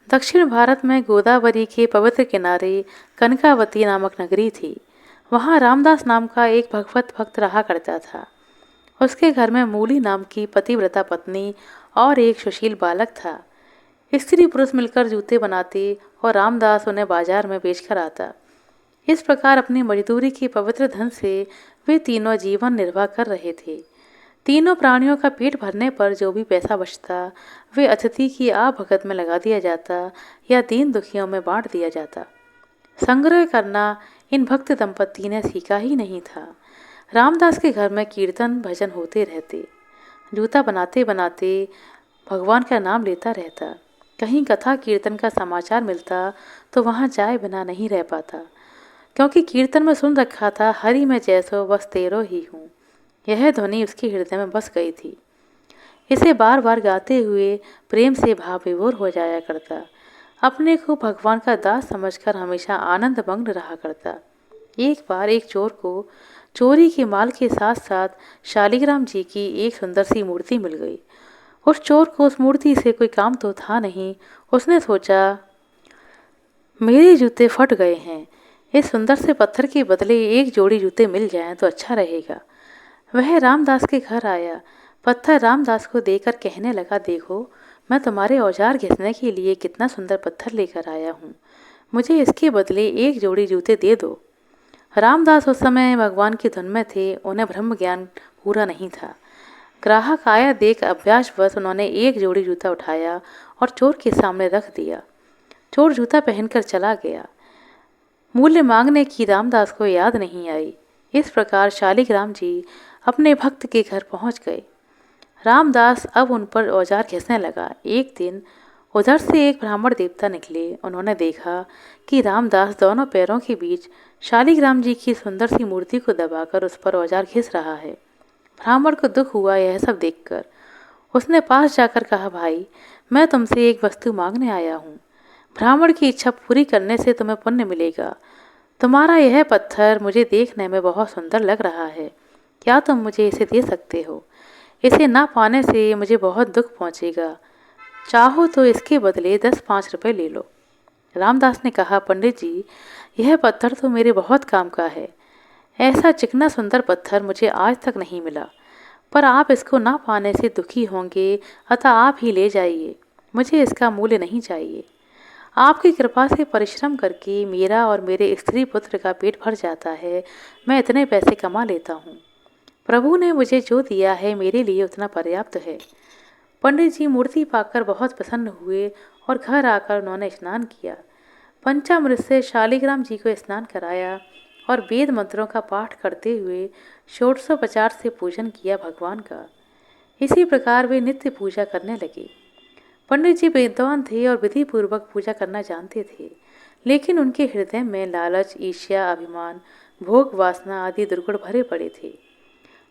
दक्षिण भारत में गोदावरी के पवित्र किनारे कनकावती नामक नगरी थी। वहाँ रामदास नाम का एक भगवत भक्त रहा करता था। उसके घर में मूली नाम की पतिव्रता पत्नी और एक सुशील बालक था। स्त्री पुरुष मिलकर जूते बनाते और रामदास उन्हें बाजार में बेचकर आता। इस प्रकार अपनी मजदूरी के पवित्र धन से वे तीनों जीवन निर्वाह कर रहे थे। तीनों प्राणियों का पेट भरने पर जो भी पैसा बचता वे अतिथि की भगत में लगा दिया जाता या दीन दुखियों में बांट दिया जाता। संग्रह करना इन भक्त दंपति ने सीखा ही नहीं था। रामदास के घर में कीर्तन भजन होते रहते। जूता बनाते बनाते भगवान का नाम लेता रहता। कहीं कथा कीर्तन का समाचार मिलता तो वहाँ जाए बिना नहीं रह पाता, क्योंकि कीर्तन में सुन रखा था, हरि में जैसो बस तेरो ही हूँ। यह ध्वनि उसके हृदय में बस गई थी। इसे बार बार गाते हुए प्रेम से भाव विभोर हो जाया करता। अपने को भगवान का दास समझकर हमेशा आनंद मग्न रहा करता। एक बार एक चोर को चोरी के माल के साथ साथ शालिग्राम जी की एक सुंदर सी मूर्ति मिल गई। उस चोर को उस मूर्ति से कोई काम तो था नहीं। उसने सोचा, मेरे जूते फट गए हैं, इस सुंदर से पत्थर के बदले एक जोड़ी जूते मिल जाएं तो अच्छा रहेगा। वह रामदास के घर आया। पत्थर रामदास को देकर कहने लगा, देखो, मैं तुम्हारे औजार घिसने के लिए कितना सुंदर पत्थर लेकर आया हूँ। मुझे इसके बदले एक जोड़ी जूते दे दो। रामदास उस समय भगवान की धुन में थे। उन्हें ब्रह्म ज्ञान पूरा नहीं था। ग्राहक आया देख अभ्यासवश उन्होंने एक जोड़ी जूता उठाया और चोर के सामने रख दिया। चोर जूता पहनकर चला गया। मूल्य मांगने की रामदास को याद नहीं आई। इस प्रकार शालिग्राम जी अपने भक्त के घर पहुंच गए। रामदास अब उन पर औजार घिसने लगा। एक दिन उधर से एक ब्राह्मण देवता निकले। उन्होंने देखा कि रामदास दोनों पैरों के बीच शालिग्राम जी की सुंदर सी मूर्ति को दबाकर उस पर औजार घिस रहा है। ब्राह्मण को दुख हुआ यह सब देखकर। उसने पास जाकर कहा, भाई, मैं तुमसे एक वस्तु मांगने आया हूँ। ब्राह्मण की इच्छा पूरी करने से तुम्हें पुण्य मिलेगा। तुम्हारा यह पत्थर मुझे देखने में बहुत सुंदर लग रहा है। क्या तुम मुझे इसे दे सकते हो? इसे ना पाने से मुझे बहुत दुख पहुंचेगा। चाहो तो इसके बदले 10-5 रुपए ले लो। रामदास ने कहा, पंडित जी, यह पत्थर तो मेरे बहुत काम का है। ऐसा चिकना सुंदर पत्थर मुझे आज तक नहीं मिला। पर आप इसको ना पाने से दुखी होंगे, अतः आप ही ले जाइए। मुझे इसका मूल्य नहीं चाहिए। आपकी कृपा से परिश्रम करके मेरा और मेरे स्त्री पुत्र का पेट भर जाता है। मैं इतने पैसे कमा लेता हूँ। प्रभु ने मुझे जो दिया है मेरे लिए उतना पर्याप्त है। पंडित जी मूर्ति पाकर बहुत प्रसन्न हुए और घर आकर उन्होंने स्नान किया। पंचामृत से शालिग्राम जी को स्नान कराया और वेद मंत्रों का पाठ करते हुए षोडशोपचार से पूजन किया भगवान का। इसी प्रकार वे नित्य पूजा करने लगे। पंडित जी विद्वान थे और विधि पूर्वक पूजा करना जानते थे, लेकिन उनके हृदय में लालच, ईर्ष्या, अभिमान, भोग वासना आदि दुर्गुण भरे पड़े थे।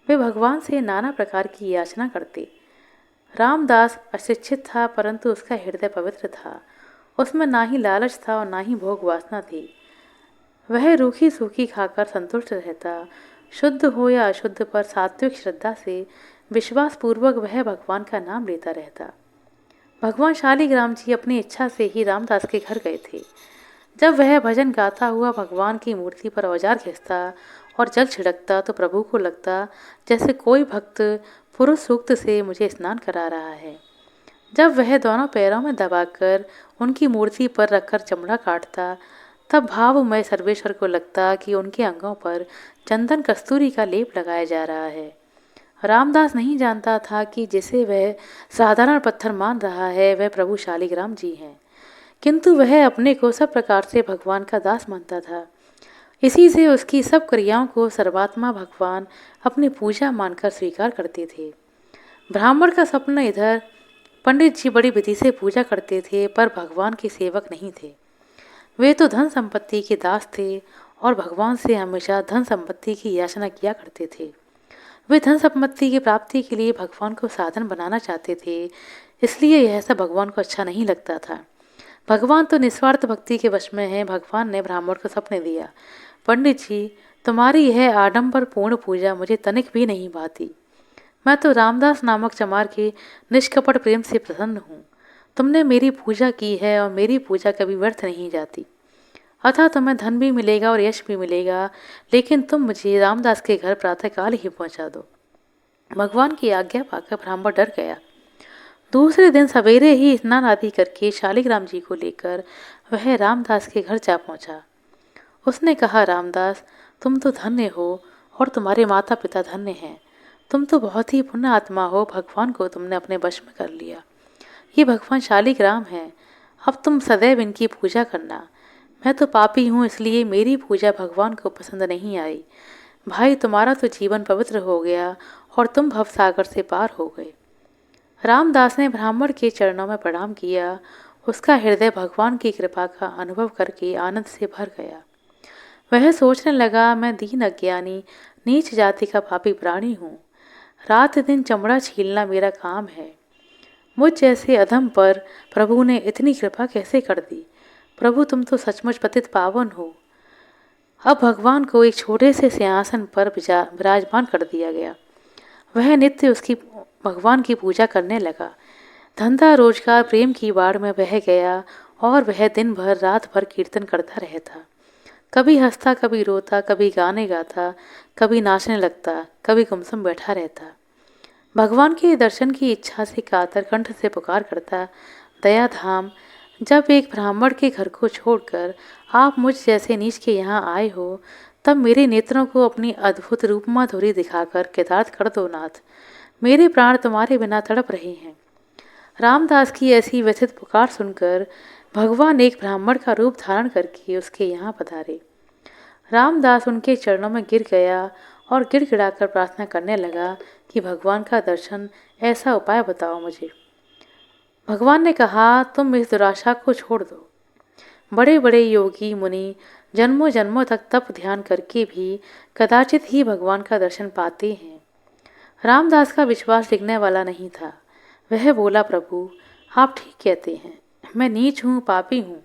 वे भगवान से नाना प्रकार की याचना करते। रामदास अशिक्षित था, परंतु उसका हृदय पवित्र था। उसमें ना ही लालच था और ना ही भोग वासना थी। वह रूखी सूखी खाकर संतुष्ट रहता। शुद्ध हो या अशुद्ध, पर सात्विक श्रद्धा से विश्वास पूर्वक वह भगवान का नाम लेता रहता। भगवान शालिग्राम जी अपनी इच्छा से ही रामदास के घर गए थे। जब वह भजन गाता हुआ भगवान की मूर्ति पर औजार घिसता और जल छिड़कता तो प्रभु को लगता जैसे कोई भक्त पुरुष सूक्त से मुझे स्नान करा रहा है। जब वह दोनों पैरों में दबाकर उनकी मूर्ति पर रखकर चमड़ा काटता, तब भावमय सर्वेश्वर को लगता कि उनके अंगों पर चंदन कस्तूरी का लेप लगाया जा रहा है। रामदास नहीं जानता था कि जिसे वह साधारण पत्थर मान रहा है वह प्रभु शालिग्राम जी हैं, किंतु वह अपने को सब प्रकार से भगवान का दास मानता था। इसी से उसकी सब क्रियाओं को सर्वात्मा भगवान अपनी पूजा मानकर स्वीकार करते थे। ब्राह्मण का स्वप्न इधर। पंडित जी बड़ी विधि से पूजा करते थे, पर भगवान के सेवक नहीं थे। वे तो धन संपत्ति के दास थे और भगवान से हमेशा धन संपत्ति की याचना किया करते थे। वे धन संपत्ति की प्राप्ति के लिए भगवान को साधन बनाना चाहते थे, इसलिए यह सब भगवान को अच्छा नहीं लगता था। भगवान तो निस्वार्थ भक्ति के वश में है। भगवान ने ब्राह्मण को सपने दिया, पंडित जी, तुम्हारी यह आडंबर पूर्ण पूजा मुझे तनिक भी नहीं भाती। मैं तो रामदास नामक चमार के निष्कपट प्रेम से प्रसन्न हूँ। तुमने मेरी पूजा की है और मेरी पूजा कभी व्यर्थ नहीं जाती। अतः तुम्हें धन भी मिलेगा और यश भी मिलेगा, लेकिन तुम मुझे रामदास के घर प्रातःकाल ही पहुंचा दो। भगवान की आज्ञा पाकर ब्राह्मण डर गया। दूसरे दिन सवेरे ही स्नान आदि करके शालिग्राम जी को लेकर वह रामदास के घर जा पहुंचा। उसने कहा, रामदास, तुम तो धन्य हो और तुम्हारे माता पिता धन्य हैं। तुम तो बहुत ही पुण्य आत्मा हो, भगवान को तुमने अपने वश में कर लिया। ये भगवान शालिग्राम हैं, अब तुम सदैव इनकी पूजा करना। मैं तो पापी हूँ, इसलिए मेरी पूजा भगवान को पसंद नहीं आई। भाई, तुम्हारा तो जीवन पवित्र हो गया और तुम भवसागर से पार हो गए। रामदास ने ब्राह्मण के चरणों में प्रणाम किया। उसका हृदय भगवान की कृपा का अनुभव करके आनंद से भर गया। वह सोचने लगा, मैं दीन अज्ञानी नीच जाति का पापी प्राणी हूँ। रात दिन चमड़ा छीलना मेरा काम है। मुझ जैसे अधम पर प्रभु ने इतनी कृपा कैसे कर दी। प्रभु, तुम तो सचमुच पतित पावन हो। अब भगवान को एक छोटे से सिंहासन पर विराजमान कर दिया गया। वह नित्य उसकी भगवान की पूजा करने लगा। धंधा रोजगार प्रेम की बाढ़ में बह गया और वह दिन भर रात भर कीर्तन करता रहता। कभी हंसता, कभी रोता, कभी गाने गाता, कभी नाचने लगता, कभी गुमसुम बैठा रहता। भगवान के दर्शन की इच्छा से कातर कंठ से पुकार करता, दया धाम, जब एक ब्राह्मण के घर को छोड़कर आप मुझ जैसे नीच के यहाँ आए हो, तब मेरे नेत्रों को अपनी अद्भुत रूपमा धुरी दिखाकर कृतार्थ कर दो नाथ। मेरे प्राण तुम्हारे बिना तड़प रहे हैं। रामदास की ऐसी व्यथित पुकार सुनकर भगवान एक ब्राह्मण का रूप धारण करके उसके यहाँ पधारे। रामदास उनके चरणों में गिर गया और गिड़गिड़ाकर प्रार्थना करने लगा कि भगवान का दर्शन, ऐसा उपाय बताओ मुझे। भगवान ने कहा, तुम इस दुराशा को छोड़ दो। बड़े बड़े योगी मुनि जन्मों जन्मों तक तप ध्यान करके भी कदाचित ही भगवान का दर्शन पाते हैं। रामदास का विश्वास टिकने वाला नहीं था। वह बोला, प्रभु, आप ठीक कहते हैं। मैं नीच हूँ, पापी हूँ।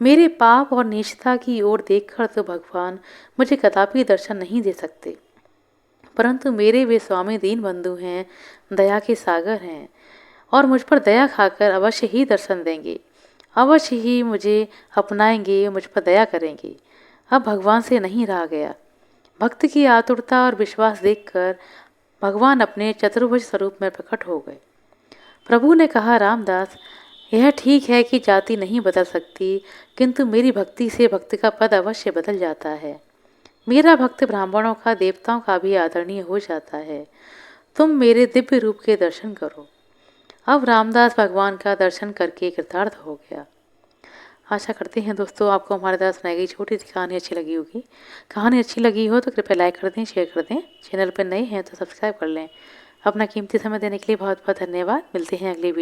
मेरे पाप और नीचता की ओर देखकर तो भगवान मुझे कदापि दर्शन नहीं दे सकते, परंतु मेरे वे स्वामी दीन बंधु हैं, दया के सागर हैं और मुझ पर दया खाकर अवश्य ही दर्शन देंगे, अवश्य ही मुझे अपनाएंगे, मुझ पर दया करेंगे। अब भगवान से नहीं रहा गया। भक्त की आतुरता और विश्वास देखकर भगवान अपने चतुर्भुज स्वरूप में प्रकट हो गए। प्रभु ने कहा, रामदास, यह ठीक है कि जाति नहीं बदल सकती, किंतु मेरी भक्ति से भक्त का पद अवश्य बदल जाता है। मेरा भक्त ब्राह्मणों का, देवताओं का भी आदरणीय हो जाता है। तुम मेरे दिव्य रूप के दर्शन करो। अब रामदास भगवान का दर्शन करके कृतार्थ हो गया। आशा करते हैं दोस्तों आपको हमारे द्वारा सुनाई गई छोटी सी कहानी अच्छी लगी होगी। कहानी अच्छी लगी हो तो कृपया लाइक कर दें, शेयर कर दें। चैनल पर नए हैं तो सब्सक्राइब कर लें। अपना कीमती समय देने के लिए बहुत बहुत धन्यवाद। मिलते हैं अगली वीडियो।